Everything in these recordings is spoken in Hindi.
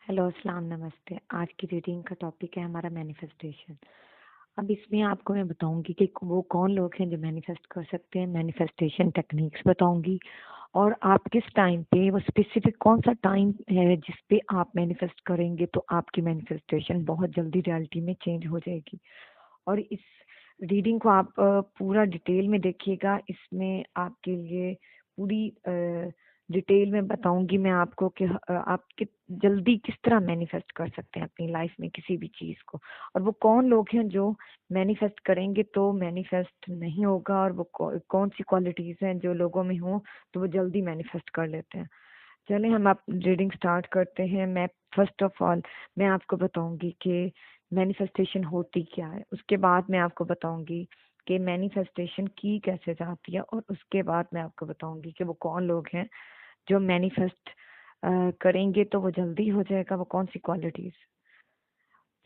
हेलो, अस्सलाम, नमस्ते। आज की रीडिंग का टॉपिक है हमारा मैनिफेस्टेशन। अब इसमें आपको मैं बताऊंगी कि वो कौन लोग हैं जो मैनिफेस्ट कर सकते हैं, मैनिफेस्टेशन टेक्निक्स बताऊंगी, और आप किस टाइम पे, वो स्पेसिफिक कौन सा टाइम है जिस पे आप मैनिफेस्ट करेंगे तो आपकी मैनिफेस्टेशन बहुत जल्दी रियलिटी में चेंज हो जाएगी। और इस रीडिंग को आप पूरा डिटेल में देखिएगा। इसमें आपके लिए पूरी डिटेल में बताऊंगी मैं आपको कि आप जल्दी किस तरह मैनिफेस्ट कर सकते हैं अपनी लाइफ में किसी भी चीज को, और वो कौन लोग हैं जो मैनिफेस्ट करेंगे तो मैनिफेस्ट नहीं होगा, और वो कौन सी क्वालिटीज हैं जो लोगों में हो तो वो जल्दी मैनिफेस्ट कर लेते हैं। चलिए हम आप रीडिंग स्टार्ट करते हैं। मैं फर्स्ट ऑफ ऑल मैं आपको बताऊंगी कि मैनिफेस्टेशन होती क्या है, उसके बाद मैं आपको बताऊंगी कि मैनिफेस्टेशन की कैसे जाती है, और उसके बाद मैं आपको बताऊंगी कि वो कौन लोग हैं जो मैनिफेस्ट करेंगे तो वो जल्दी हो जाएगा, वो कौन सी qualities.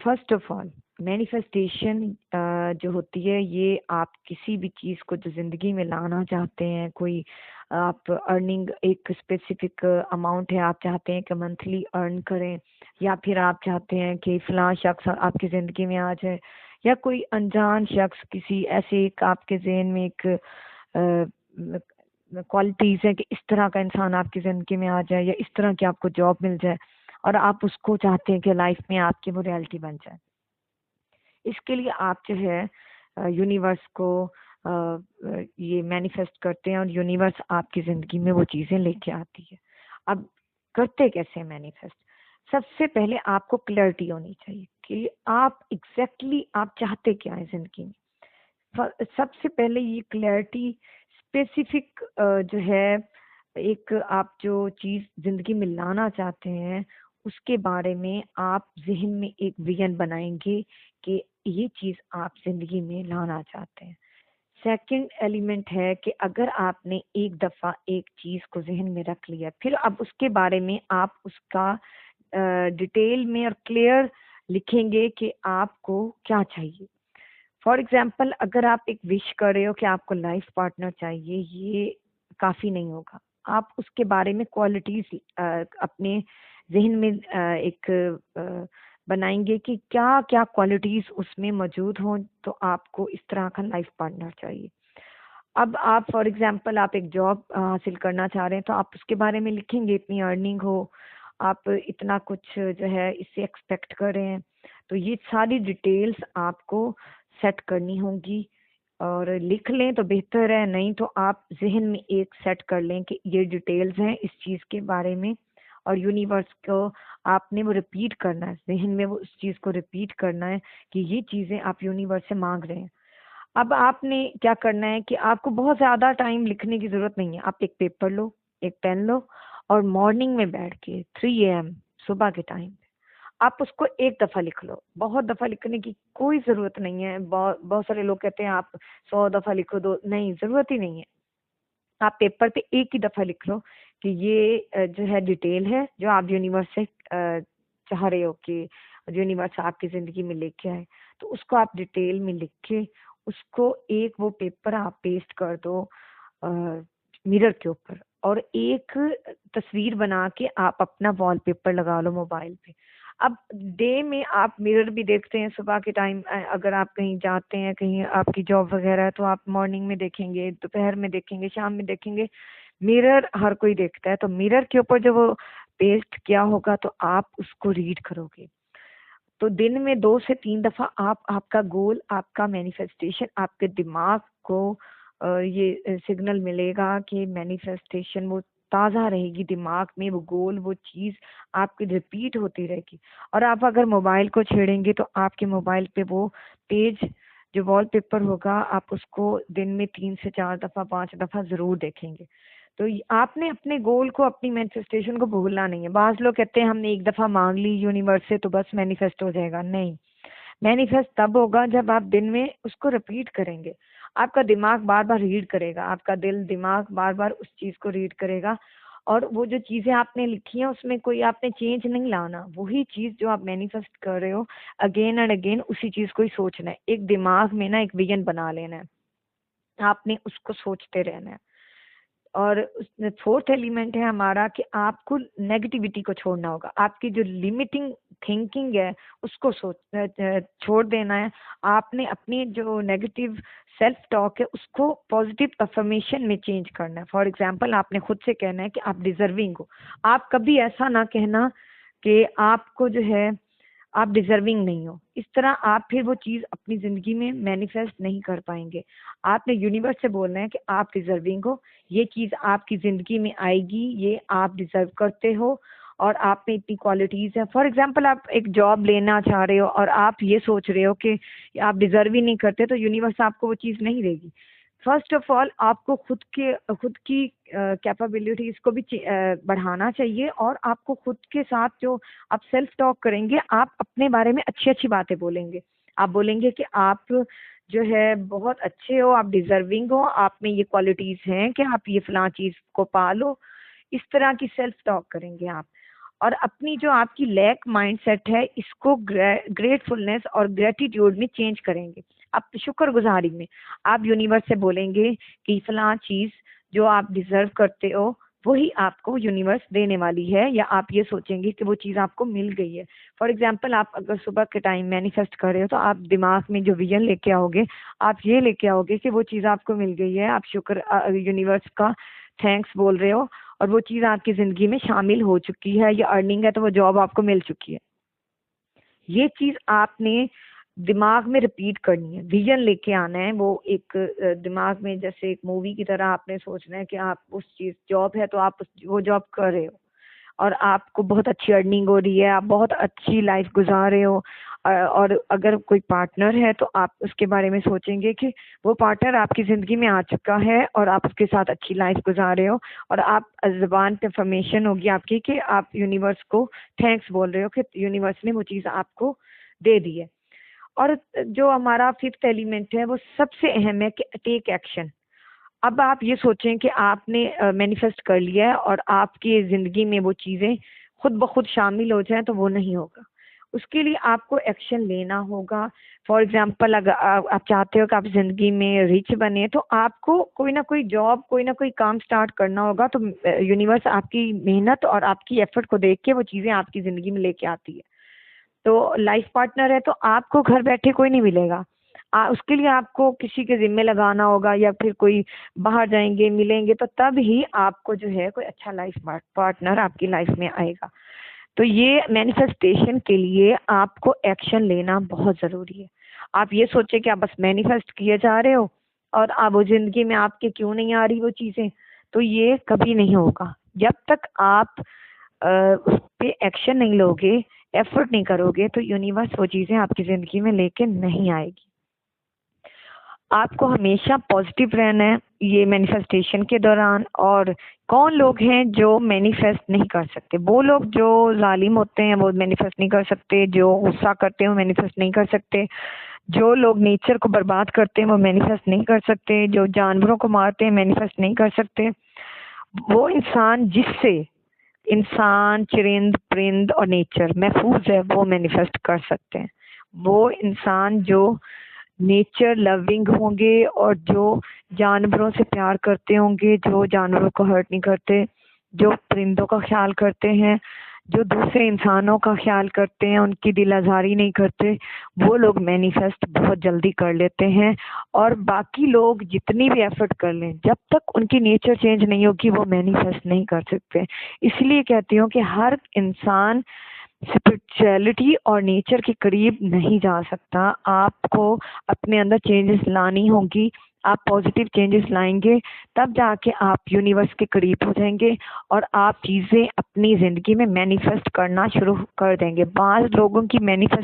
First of all manifestation जो होती है, ये आप किसी भी चीज को जो जिंदगी में लाना चाहते हैं, कोई आप अर्निंग एक स्पेसिफिक अमाउंट है, आप चाहते हैं कि मंथली अर्न करें, या फिर आप चाहते हैं कि फलां शख्स आपकी जिंदगी में आ जाए, या कोई अनजान शख्स किसी ऐसे एक आपके जहन में एक क्वालिटीज है कि इस तरह का इंसान आपकी जिंदगी में आ जाए, या इस तरह की आपको जॉब मिल जाए, और आप उसको चाहते हैं कि लाइफ में आपकी वो रियलिटी बन जाए। इसके लिए आप जो है यूनिवर्स को ये मैनिफेस्ट करते हैं, और यूनिवर्स आपकी जिंदगी में वो चीजें लेके आती है। अब करते कैसे मैनिफेस्ट? सबसे पहले आपको क्लैरिटी होनी चाहिए कि आप एग्जैक्टली आप चाहते क्या है जिंदगी में। सबसे पहले ये क्लैरिटी, स्पेसिफिक जो है, एक आप जो चीज जिंदगी में लाना चाहते हैं उसके बारे में आप जहन में एक विजन बनाएंगे कि ये चीज आप जिंदगी में लाना चाहते हैं। सेकंड एलिमेंट है कि अगर आपने एक दफा एक चीज को जहन में रख लिया, फिर अब उसके बारे में आप उसका डिटेल में और क्लियर लिखेंगे कि आपको क्या चाहिए। फॉर एग्जाम्पल, अगर आप एक विश कर रहे हो कि आपको लाइफ पार्टनर चाहिए, ये काफी नहीं होगा। आप उसके बारे में क्वालिटीज अपने जहन में एक बनाएंगे कि क्या क्या क्वालिटीज उसमें मौजूद हों तो आपको इस तरह का लाइफ पार्टनर चाहिए। अब आप फॉर एग्जाम्पल आप एक जॉब हासिल करना चाह रहे हैं तो आप उसके बारे में लिखेंगे इतनी अर्निंग हो, आप इतना कुछ जो है इससे एक्सपेक्ट कर रहे हैं। तो ये सारी डिटेल्स आपको सेट करनी होगी, और लिख लें तो बेहतर है, नहीं तो आप जहन में एक सेट कर लें कि ये डिटेल्स हैं इस चीज़ के बारे में, और यूनिवर्स को आपने वो रिपीट करना है, जहन में वो उस चीज़ को रिपीट करना है कि ये चीज़ें आप यूनिवर्स से मांग रहे हैं। अब आपने क्या करना है कि आपको बहुत ज्यादा टाइम लिखने की जरूरत नहीं है। आप एक पेपर लो, एक पेन लो, और मॉर्निंग में बैठ के 3 AM सुबह के टाइम पे आप उसको एक दफा लिख लो। बहुत दफा लिखने की कोई जरूरत नहीं है। बहुत बहुत सारे लोग कहते हैं आप 100 दफा लिखो, दो, नहीं, जरूरत ही नहीं है। आप पेपर पे एक ही दफा लिख लो कि ये जो है डिटेल है जो आप यूनिवर्स से चाह रहे हो कि यूनिवर्स आपकी जिंदगी में लेके आए। तो उसको आप डिटेल में लिख के उसको एक वो पेपर आप पेस्ट कर दो मिरर के ऊपर, और एक तस्वीर बना के आप अपना वॉलपेपर लगा लो मोबाइल पे। अब डे में आप मिरर भी देखते हैं सुबह के टाइम, अगर आप कहीं जाते हैं, कहीं आपकी जॉब वगैरह है तो आप मॉर्निंग में देखेंगे, दोपहर में देखेंगे, शाम में देखेंगे। मिरर हर कोई देखता है, तो मिरर के ऊपर जब वो पेस्ट किया होगा तो आप उसको रीड करोगे। तो दिन में 2 से 3 दफा आप आपका गोल, आपका मैनिफेस्टेशन, आपके दिमाग को ये सिग्नल मिलेगा कि मैनिफेस्टेशन वो ताज़ा रहेगी दिमाग में, वो गोल, वो चीज़ आपकी रिपीट होती रहेगी। और आप अगर मोबाइल को छेड़ेंगे तो आपके मोबाइल पे वो पेज जो वॉलपेपर होगा, आप उसको दिन में 3 से 4 दफा, 5 दफा जरूर देखेंगे। तो आपने अपने गोल को, अपनी मैनिफेस्टेशन को भूलना नहीं है। बाज लोग कहते हैं हमने एक दफा मांग ली यूनिवर्स से तो बस मैनिफेस्ट हो जाएगा। नहीं, मैनिफेस्ट तब होगा जब आप दिन में उसको रिपीट करेंगे। आपका दिमाग बार बार रीड करेगा, आपका दिल दिमाग बार बार उस चीज को रीड करेगा, और वो जो चीजें आपने लिखी हैं उसमें कोई आपने चेंज नहीं लाना। वही चीज जो आप मैनिफेस्ट कर रहे हो अगेन एंड अगेन उसी चीज को ही सोचना है। एक दिमाग में ना एक विजन बना लेना है, आपने उसको सोचते रहना है। और उसमें फोर्थ एलिमेंट है हमारा कि आपको नेगेटिविटी को छोड़ना होगा। आपकी जो लिमिटिंग थिंकिंग है उसको छोड़ देना है। आपने अपनी जो नेगेटिव सेल्फ टॉक है उसको पॉजिटिव अफर्मेशन में चेंज करना है। फॉर एग्जाम्पल, आपने खुद से कहना है कि आप डिजर्विंग हो। आप कभी ऐसा ना कहना कि आपको जो है आप डिजर्विंग नहीं हो। इस तरह आप फिर वो चीज अपनी जिंदगी में मैनिफेस्ट नहीं कर पाएंगे। आपने यूनिवर्स से बोलना है कि आप डिजर्विंग हो, ये चीज आपकी जिंदगी में आएगी, ये आप डिजर्व करते हो और आप में इतनी क्वालिटीज है। फॉर एग्जाम्पल, आप एक जॉब लेना चाह रहे हो और आप ये सोच रहे हो कि आप डिजर्व ही नहीं करते, तो यूनिवर्स आपको वो चीज नहीं देगी। फर्स्ट ऑफ ऑल आपको खुद की कैपेबिलिटीज को भी बढ़ाना चाहिए, और आपको खुद के साथ जो आप सेल्फ टॉक करेंगे, आप अपने बारे में अच्छी अच्छी बातें बोलेंगे। आप बोलेंगे कि आप जो है बहुत अच्छे हो, आप डिजर्विंग हो, आप में ये क्वालिटीज हैं कि आप ये फलां चीज को पालो। इस तरह की सेल्फ टॉक करेंगे आप। और अपनी जो आपकी लैक माइंडसेट है इसको ग्रेटफुलनेस और ग्रेटिट्यूड में चेंज करेंगे। आप शुक्रगुजारी में आप यूनिवर्स से बोलेंगे कि फलां चीज जो आप डिजर्व करते हो वही आपको यूनिवर्स देने वाली है, या आप ये सोचेंगे कि वो चीज आपको मिल गई है। फॉर एग्जाम्पल, आप अगर सुबह के टाइम मैनिफेस्ट कर रहे हो तो आप दिमाग में जो विजन लेके आओगे, आप ये लेके आओगे कि वो चीज आपको मिल गई है। आप यूनिवर्स का थैंक्स बोल रहे हो और वो चीज आपकी जिंदगी में शामिल हो चुकी है, या अर्निंग है तो वो जॉब आपको मिल चुकी है। ये चीज आपने दिमाग में रिपीट करनी है, विजन लेके आना है। वो एक दिमाग में जैसे एक मूवी की तरह आपने सोचना है कि आप उस चीज जॉब है तो आप वो जॉब कर रहे हो और आपको बहुत अच्छी अर्निंग हो रही है, आप बहुत अच्छी लाइफ गुजार रहे हो। और अगर कोई पार्टनर है तो आप उसके बारे में सोचेंगे कि वो पार्टनर आपकी जिंदगी में आ चुका है और आप उसके साथ अच्छी लाइफ गुजार रहे हो, और आप जुबान पे अफर्मेशन होगी आपकी कि आप यूनिवर्स को थैंक्स बोल रहे हो कि यूनिवर्स ने वो चीज आपको दे दी है। और जो हमारा फिफ्थ एलिमेंट है वो सबसे अहम है कि टेक एक्शन। अब आप ये सोचें कि आपने मैनिफेस्ट कर लिया है और आपकी जिंदगी में वो चीजें खुद ब खुद शामिल हो जाएं, तो वो नहीं होगा। उसके लिए आपको एक्शन लेना होगा। फॉर एग्जाम्पल, अगर आप चाहते हो कि आप जिंदगी में रिच बने, तो आपको कोई ना कोई जॉब, कोई ना कोई काम स्टार्ट करना होगा। तो यूनिवर्स आपकी मेहनत और आपकी एफर्ट को देख के वो चीजें आपकी जिंदगी में लेके आती है। तो लाइफ पार्टनर है तो आपको घर बैठे कोई नहीं मिलेगा। उसके लिए आपको किसी के जिम्मे लगाना होगा, या फिर कोई बाहर जाएंगे मिलेंगे, तो तब ही आपको जो है कोई अच्छा लाइफ पार्टनर आपकी लाइफ में आएगा। तो ये मैनिफेस्टेशन के लिए आपको एक्शन लेना बहुत जरूरी है। आप ये सोचे कि आप बस मैनिफेस्ट किए जा रहे हो और आप वो जिंदगी में आपके क्यों नहीं आ रही वो चीजें, तो ये कभी नहीं होगा। जब तक आप उस पे एक्शन नहीं लोगे, एफर्ट नहीं करोगे, तो यूनिवर्स वो चीजें आपकी जिंदगी में लेके नहीं आएगी। आपको हमेशा पॉजिटिव रहना है ये मैनिफेस्टेशन के दौरान। और कौन लोग हैं जो मैनिफेस्ट नहीं कर सकते? वो लोग जो जालिम होते हैं वो मैनिफेस्ट नहीं कर सकते, जो गुस्सा करते हैं वो मैनिफेस्ट नहीं कर सकते, जो लोग नेचर को बर्बाद करते हैं वो मैनिफेस्ट नहीं कर सकते, जो जानवरों को मारते हैं मैनिफेस्ट नहीं कर सकते। वो इंसान जिससे इंसान, चरिंद, परिंद और नेचर महफूज है वो मैनिफेस्ट कर सकते हैं। वो इंसान जो नेचर लविंग होंगे और जो जानवरों से प्यार करते होंगे, जो जानवरों को हर्ट नहीं करते, जो परिंदों का ख्याल करते हैं, जो दूसरे इंसानों का ख्याल करते हैं, उनकी दिल आज़ारी नहीं करते, वो लोग मैनिफेस्ट बहुत जल्दी कर लेते हैं। और बाकी लोग जितनी भी एफर्ट कर लें, जब तक उनकी नेचर चेंज नहीं होगी वो मैनिफेस्ट नहीं कर सकते। इसलिए कहती हूँ कि हर इंसान स्पिरिचुअलिटी और नेचर के करीब नहीं जा सकता। आपको अपने अंदर चेंजेस लानी होगी। आप पॉजिटिव चेंजेस लाएंगे तब जाके आप यूनिवर्स के करीब हो जाएंगे और आप चीजें अपनी जिंदगी में मैनिफेस्ट करना शुरू कर देंगे। बाज़ लोगों की मैनिफेस्ट